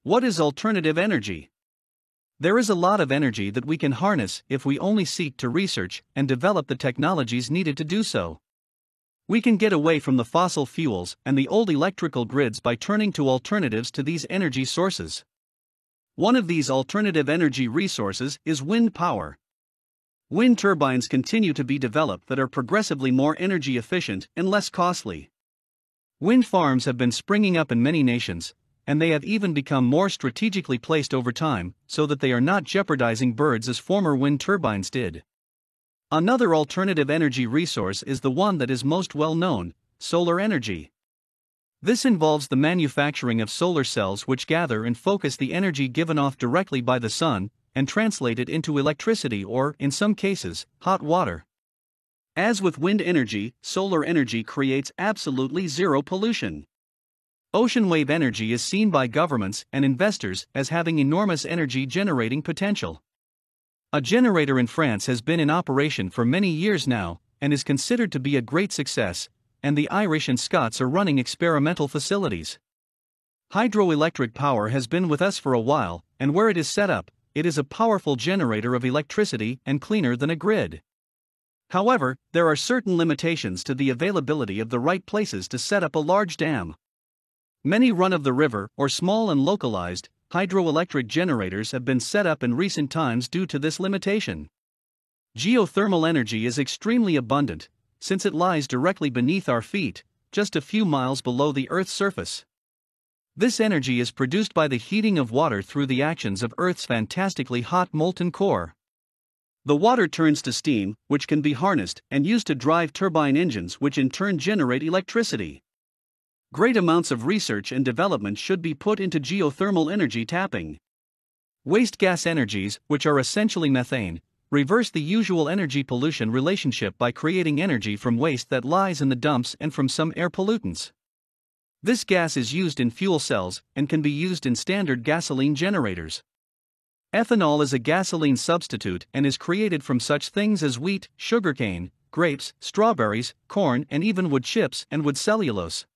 What is alternative energy? There is a lot of energy that we can harness if we only seek to research and develop the technologies needed to do so. We can get away from the fossil fuels and the old electrical grids by turning to alternatives to these energy sources. One of these alternative energy resources is wind power. Wind turbines continue to be developed that are progressively more energy efficient and less costly. Wind farms have been springing up in many nations, and they have even become more strategically placed over time, so that they are not jeopardizing birds as former wind turbines did. Another alternative energy resource is the one that is most well known: solar energy. This involves the manufacturing of solar cells which gather and focus the energy given off directly by the sun, and translate it into electricity or, in some cases, hot water. As with wind energy, solar energy creates absolutely zero pollution. Ocean wave energy is seen by governments and investors as having enormous energy generating potential. A generator in France has been in operation for many years now, and is considered to be a great success, and the Irish and Scots are running experimental facilities. Hydroelectric power has been with us for a while, and where it is set up, it is a powerful generator of electricity and cleaner than a grid. However, there are certain limitations to the availability of the right places to set up a large dam. Many run-of-the-river or small and localized hydroelectric generators have been set up in recent times due to this limitation. Geothermal energy is extremely abundant, since it lies directly beneath our feet, just a few miles below the Earth's surface. This energy is produced by the heating of water through the actions of Earth's fantastically hot molten core. The water turns to steam, which can be harnessed and used to drive turbine engines, which in turn generate electricity. Great amounts of research and development should be put into geothermal energy tapping. Waste gas energies, which are essentially methane, reverse the usual energy pollution relationship by creating energy from waste that lies in the dumps and from some air pollutants. This gas is used in fuel cells and can be used in standard gasoline generators. Ethanol is a gasoline substitute and is created from such things as wheat, sugarcane, grapes, strawberries, corn, and even wood chips and wood cellulose.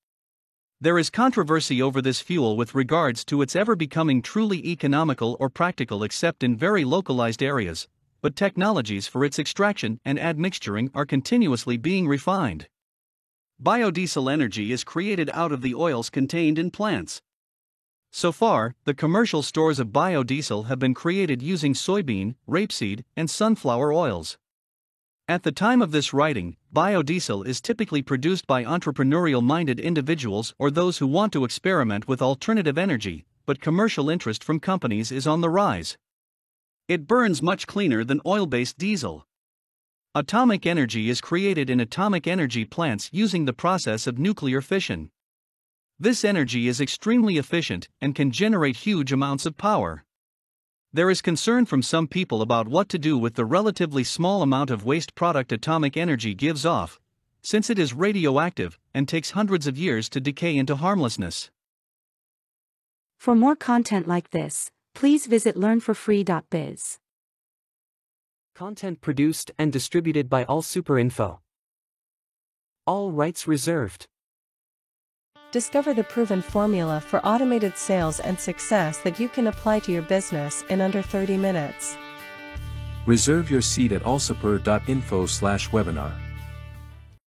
There is controversy over this fuel with regards to its ever becoming truly economical or practical except in very localized areas, but technologies for its extraction and admixturing are continuously being refined. Biodiesel energy is created out of the oils contained in plants. So far, the commercial stores of biodiesel have been created using soybean, rapeseed, and sunflower oils. At the time of this writing, biodiesel is typically produced by entrepreneurial-minded individuals or those who want to experiment with alternative energy, but commercial interest from companies is on the rise. It burns much cleaner than oil-based diesel. Atomic energy is created in atomic energy plants using the process of nuclear fission. This energy is extremely efficient and can generate huge amounts of power. There is concern from some people about what to do with the relatively small amount of waste product atomic energy gives off, since it is radioactive and takes hundreds of years to decay into harmlessness. For more content like this, please visit learnforfree.biz. Content produced and distributed by AllSuperInfo. All rights reserved. Discover the proven formula for automated sales and success that you can apply to your business in under 30 minutes. Reserve your seat at allsuper.info/webinar.